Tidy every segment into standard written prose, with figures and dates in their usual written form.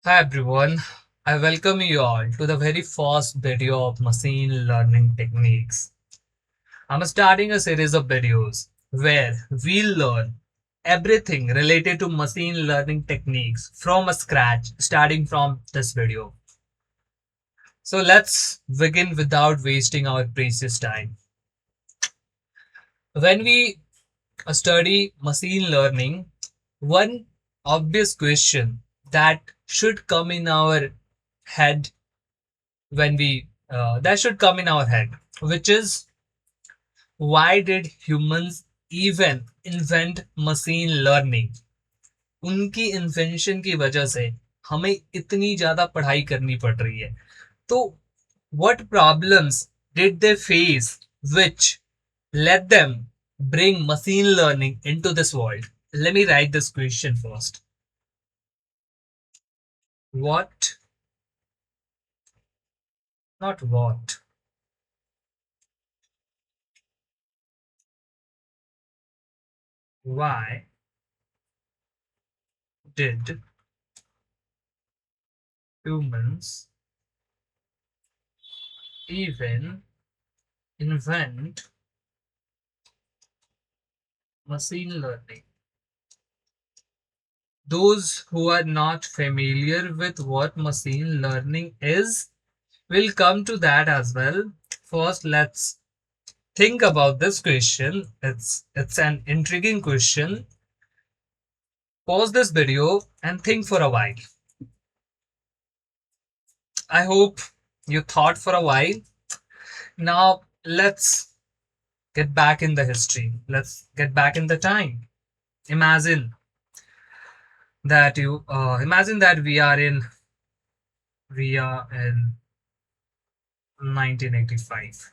Hi everyone, I welcome you all to the very first video of machine learning techniques. I'm starting a series of videos where we'll learn everything related to machine learning techniques from scratch starting from this video. So let's begin without wasting our precious time. When we study machine learning, one obvious question that should come in our head when we that should come in our head, which is why did humans even invent machine learning? उनकी invention की वजह से हमें इतनी ज्यादा पढ़ाई करनी पड़ रही है, तो what problems did they face which let them bring machine learning into this world? Let me write this question first. What, not what, why did humans even invent machine learning? Those who are not familiar with what machine learning is will come to that as well. First, let's think about this question. It's an intriguing question. Pause this video and think for a while. I hope you thought for a while. Now let's get back in the history. Let's get back in the time. Imagine imagine that we are in 1985.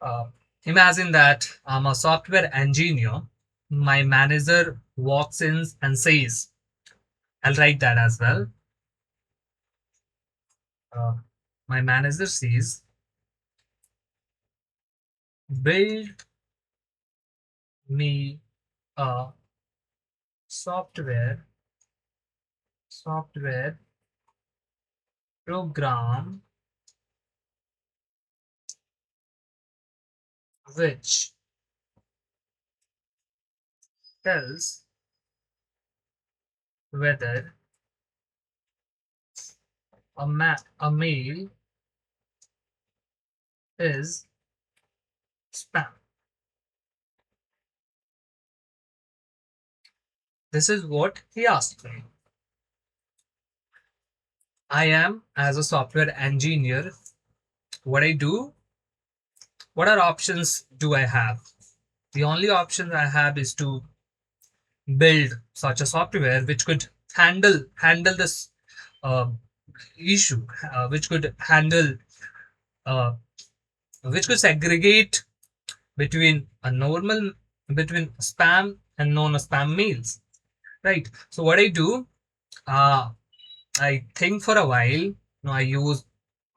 Uh, Imagine that I'm a software engineer. My manager walks in and says, I'll write that as well. Uh, my manager says, build me a software software program which tells whether a mail is spam. This is what he asked me. I am, as a software engineer, what I do, what are options do I have? The only option I have is to build such a software which could handle this uh, issue, which could handle uh, which could segregate between a normal between spam and non-spam mails, right? So what I do, uh, I think for a while. I use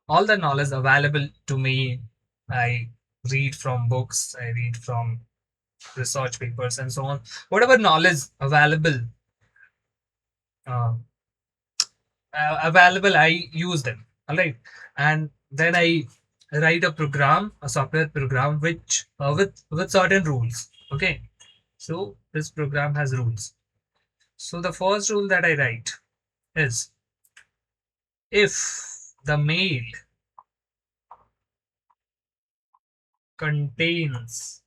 all the knowledge available to me. I read from books, I read from research papers and so on. Whatever knowledge uh, available, I use them. All right, and then I write a software program which with certain rules. Okay, so this program has rules. So the first rule that I write is, if the mail contains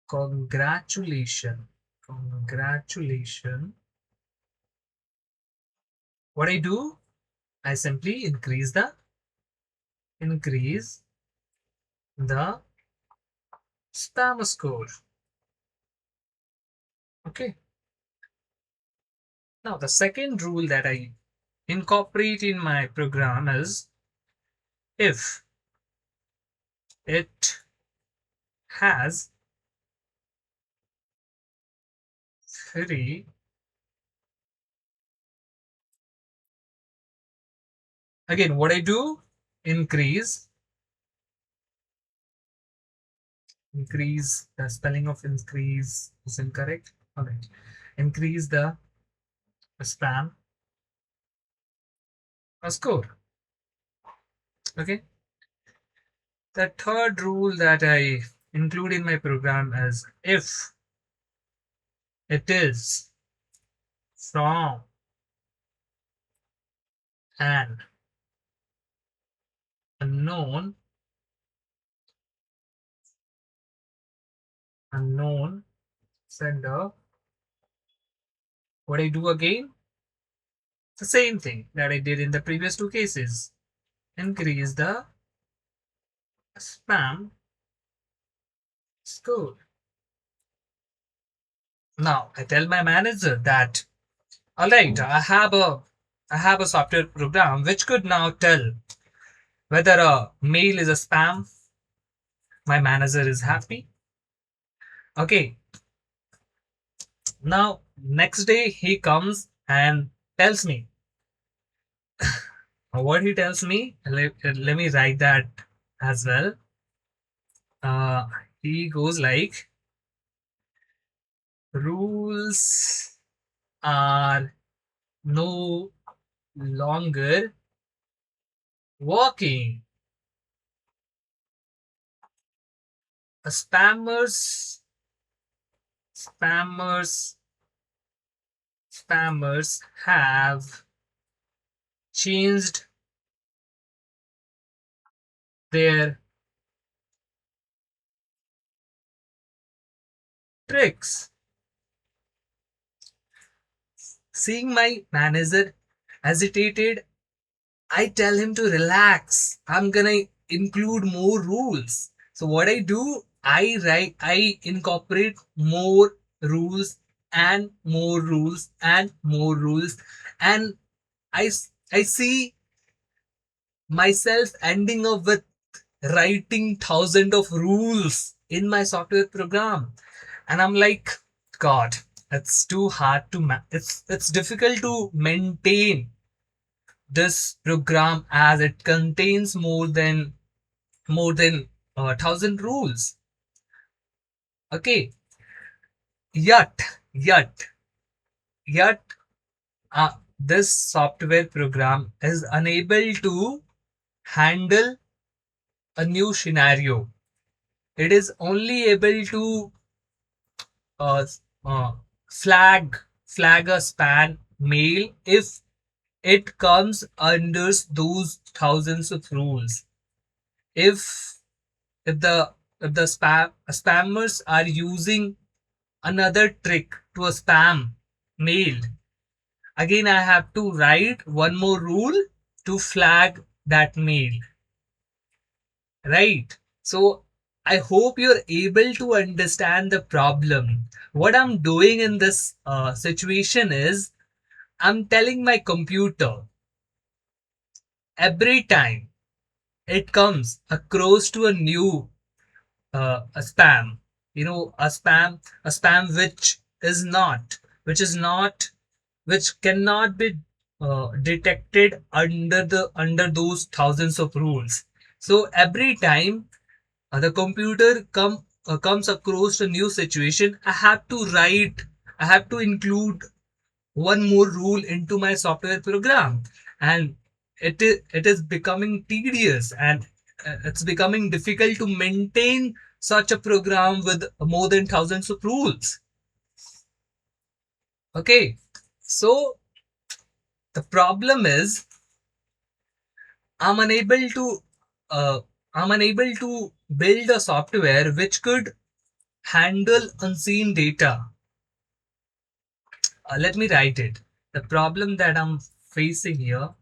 congratulation, what I do, I simply increase the spam score. Okay. Now the second rule that I incorporate in my program is, if it has three, again what I do, increase the spelling of increase is incorrect. All right. Increase the spam score. Okay. The third rule that I include in my program is if it is from an unknown unknown sender, what I do again? The same thing that I did in the previous two cases. Increase the spam score. Now I tell my manager that all right, I have a software program which could now tell whether a mail is a spam. My manager is happy. Okay, now next day he comes and tells me what he tells me. Let me write that as well. Uh, he goes like rules are no longer working. Spammers, spammers, spammers have changed their tricks. Seeing my manager agitated, I tell him to relax. I'm gonna include more rules. So what I do, I incorporate more rules and more rules and more rules, and I see myself ending up with writing thousands of rules in my software program, and I'm like, God, it's too hard to it's difficult to maintain this program as it contains more than 1,000 rules. Okay, yet yet this software program is unable to handle a new scenario. It is only able to uh, uh, flag a span mail if it comes under those thousands of rules. If if the if the spammers are using another trick to a spam mail, again I have to write one more rule to flag that mail, right? So I hope you're able to understand the problem. What I'm doing in this situation is I'm telling my computer every time it comes across to a new a spam, a spam which cannot be detected under those thousands of rules. So every time the computer comes across a new situation, I have to include one more rule into my software program, and it is becoming tedious, and it's becoming difficult to maintain such a program with more than thousands of rules. Okay, so the problem is i'm unable to uh, I'm unable to build a software which could handle unseen data. Let me write it. The problem that I'm facing here: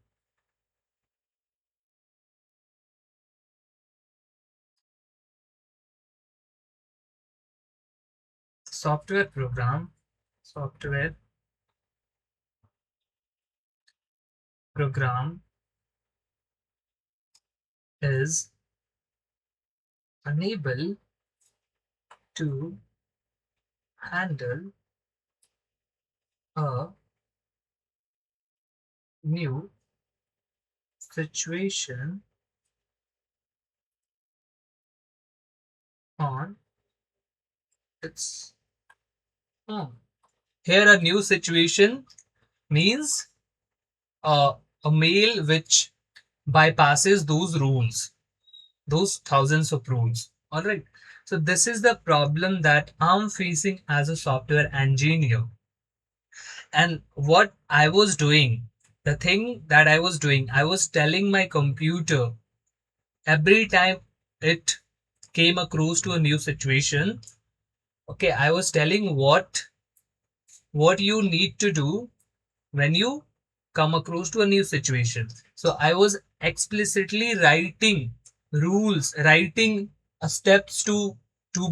software program is unable to handle a new situation on its own. Here, a new situation means uh, a mail which bypasses those rules, those thousands of rules. All right. So this is the problem that I'm facing as a software engineer. And what I was doing, the thing that I was doing, I was telling my computer every time it came across to a new situation. Okay, I was telling what you need to do when you come across to a new situation. So I was explicitly writing rules, writing steps to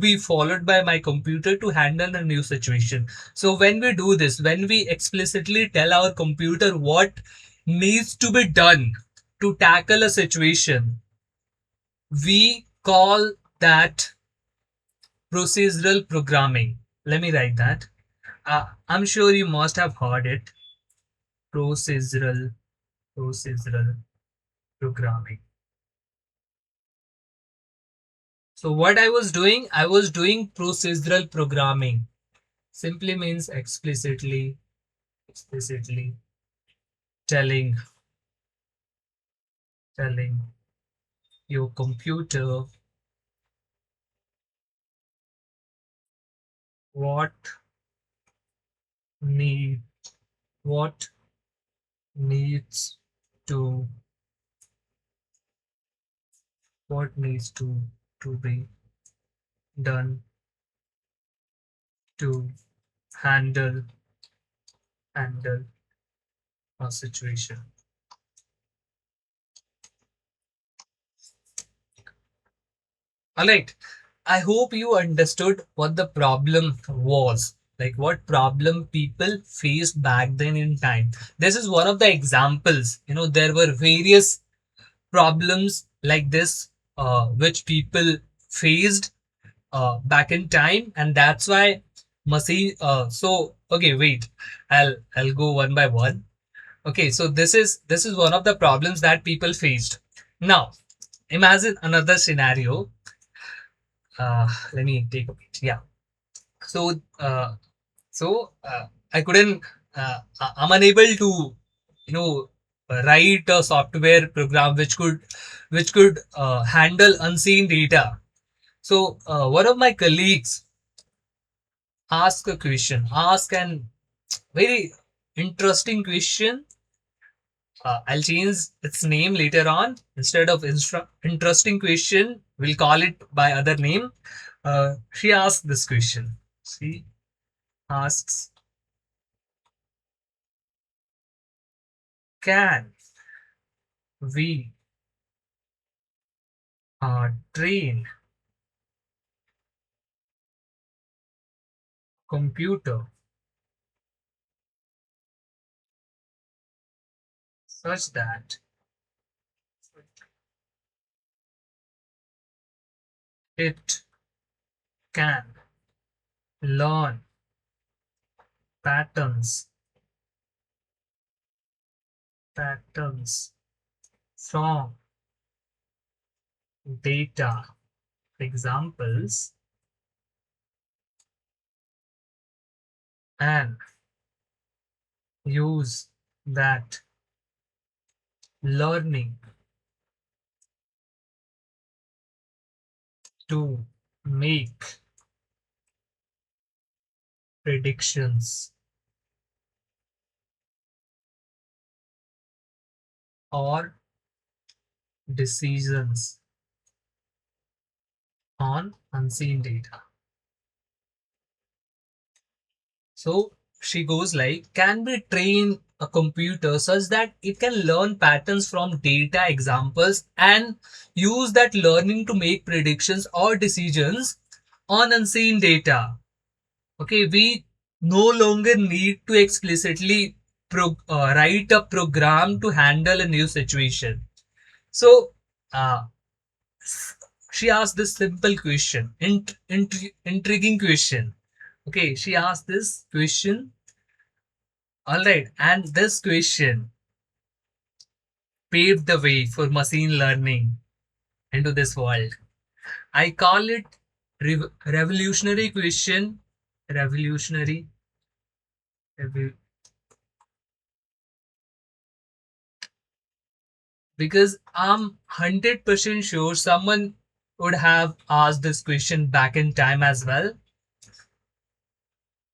be followed by my computer to handle a new situation. So when we do this, when we explicitly tell our computer what needs to be done to tackle a situation, we call that procedural programming. Let me write that. I'm sure you must have heard it. Procedural programming. So what I was doing procedural programming. Simply means explicitly telling your computer what need what needs to what needs to be done to handle handle a situation. All right. I hope you understood what the problem was. Like what problem people faced back then in time. This is one of the examples. There were various problems like this which people faced back in time, and that's why machine. So okay, wait. I'll go one by one. Okay, so this is one of the problems that people faced. Now, imagine another scenario. Let me take a bit. Yeah. So, I couldn't. I'm unable to, write a software program which could handle unseen data. So, one of my colleagues asked a question, asked an very interesting question. I'll change its name later on. Instead of interesting question, we'll call it by other name. She asked this question. She asks, can we train computer such that it can learn patterns patterns from data examples and use that learning to make predictions or decisions on unseen data. So she goes like, can we train a computer such that it can learn patterns from data examples and use that learning to make predictions or decisions on unseen data? Okay, we no longer need to explicitly write a program to handle a new situation. So uh, she asked this simple question, intriguing question. Okay, she asked this question. All right, and this question paved the way for machine learning into this world. I call it revolutionary question, revolutionary every, because I'm 100% sure someone would have asked this question back in time as well,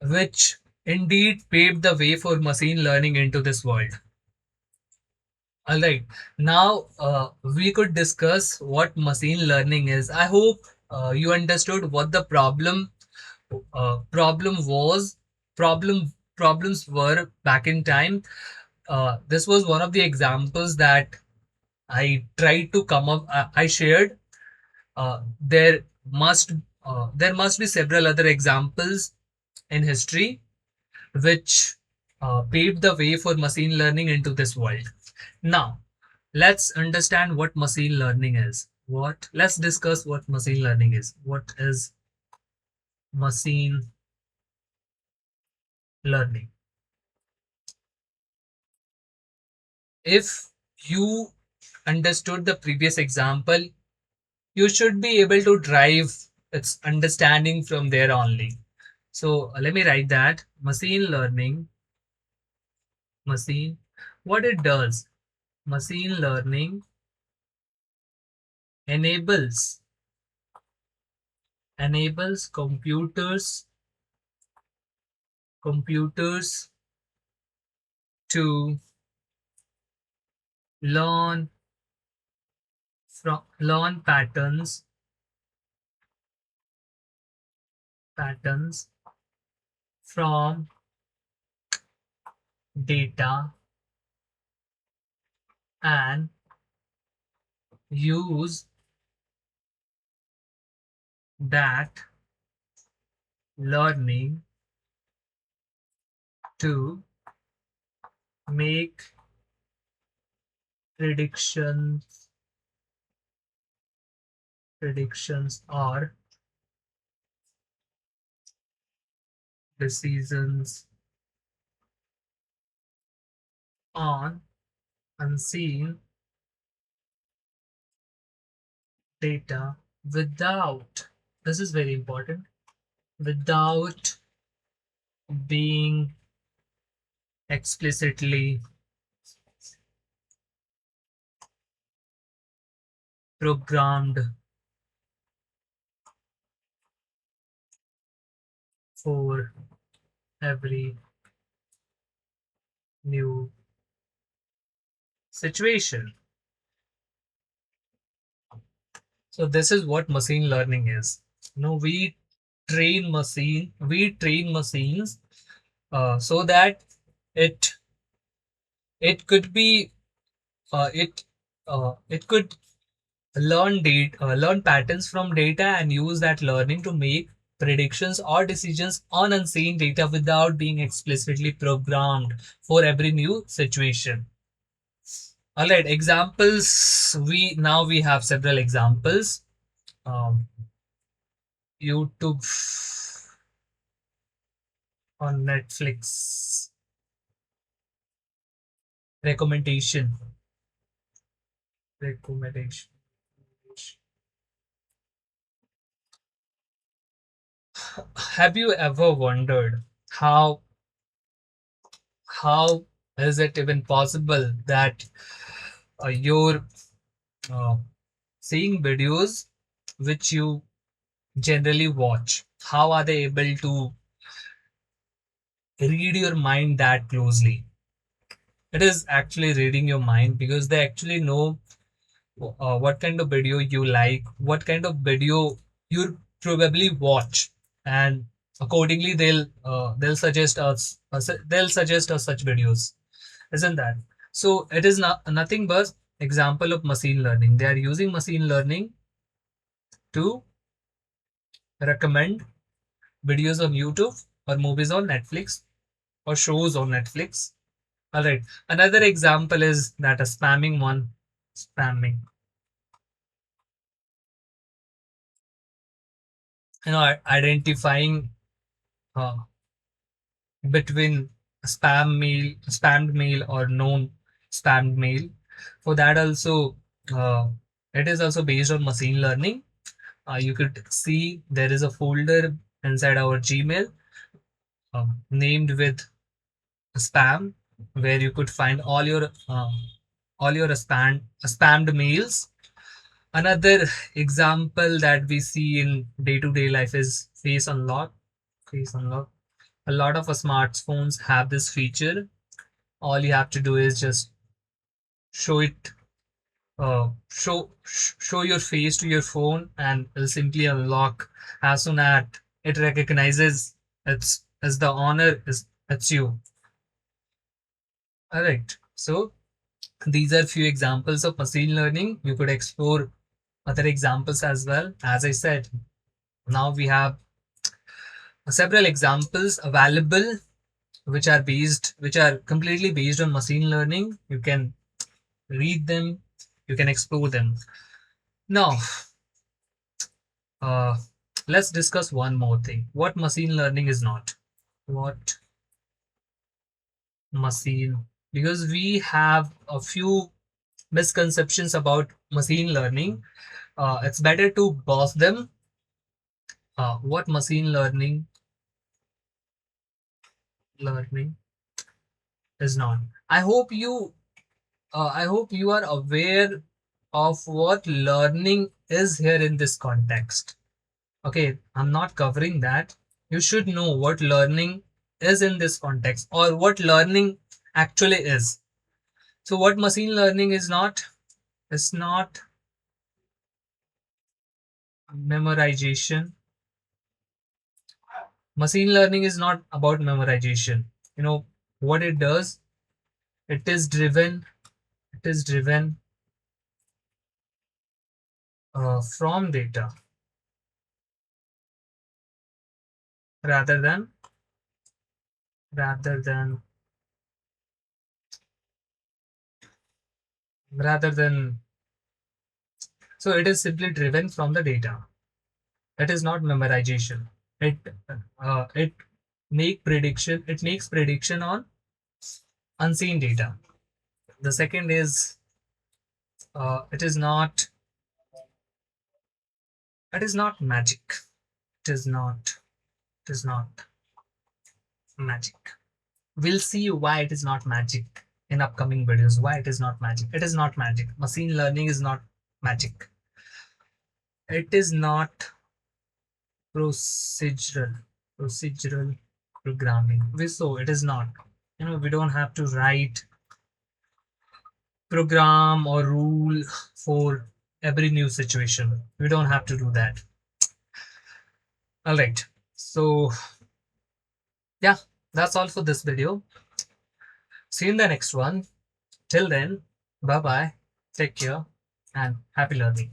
which indeed paved the way for machine learning into this world. All right, now we could discuss what machine learning is. I hope you understood what the problem was, problems were back in time. This was one of the examples that I tried to come up. I shared. Uh, there must there must be several other examples in history which paved the way for machine learning into this world. Now, let's understand what machine learning is. Let's discuss what machine learning is. What is machine learning? If you understood the previous example, you should be able to drive its understanding from there only. So let me write that machine learning, machine, what it does, machine learning enables computers to learn learn patterns from data and use that learning to make predictions or decisions on unseen data without, this is very important, without being explicitly programmed for every new situation. So this is what machine learning is. No, we train machines so that it it could be it could learn patterns from data and use that learning to make predictions or decisions on unseen data without being explicitly programmed for every new situation. All right, examples. We have several examples. Um, YouTube on Netflix recommendation. Recommendation. Have you ever wondered how is it even possible that you're uh, seeing videos which you generally watch? How are they able to read your mind that closely? It is actually reading your mind because they actually know what kind of video you like, what kind of video you probably watch, and accordingly they'll suggest us they'll suggest us such videos, isn't that? So it is not nothing but example of machine learning. They are using machine learning to recommend videos on YouTube or movies on Netflix or shows on Netflix. All right. Another example is that a spamming one, spamming. Identifying uh, between spammed mail or known spammed mail. For that also, uh, it is also based on machine learning. You could see there is a folder inside our Gmail named with spam, where you could find all your spammed mails. Another example that we see in day-to-day life is face unlock. Face unlock. A lot of smartphones have this feature. All you have to do is just show it, show your face to your phone, and it'll simply unlock as soon as it recognizes it's as the owner is it's you. All right. So these are few examples of machine learning. You could explore other examples as well. As I said, now we have several examples available which are completely based on machine learning. You can read them, you can explore them. Now, uh, let's discuss one more thing. What machine learning is not. What machine, because we have a few misconceptions about machine learning. It's better to boss them. What machine learning is not. I hope you I hope you are aware of what learning is here in this context. Okay, I'm not covering that. You should know what learning is in this context, or what learning actually is. So what machine learning is not? It's not memorization. Machine learning is not about memorization. You know what it does? It is driven. It is driven from data rather than rather than rather than. So it is simply driven from the data. It is not memorization. It makes prediction on unseen data. The second is it is not magic. It is not it is not magic. We'll see why it is not magic in upcoming videos. Why it is not magic. It is not magic. Machine learning is not magic. It is not procedural programming. So it is not. We don't have to write program or rule for every new situation. We don't have to do that. All right. So yeah, that's all for this video. See you in the next one. Till then, bye bye. Take care and happy learning.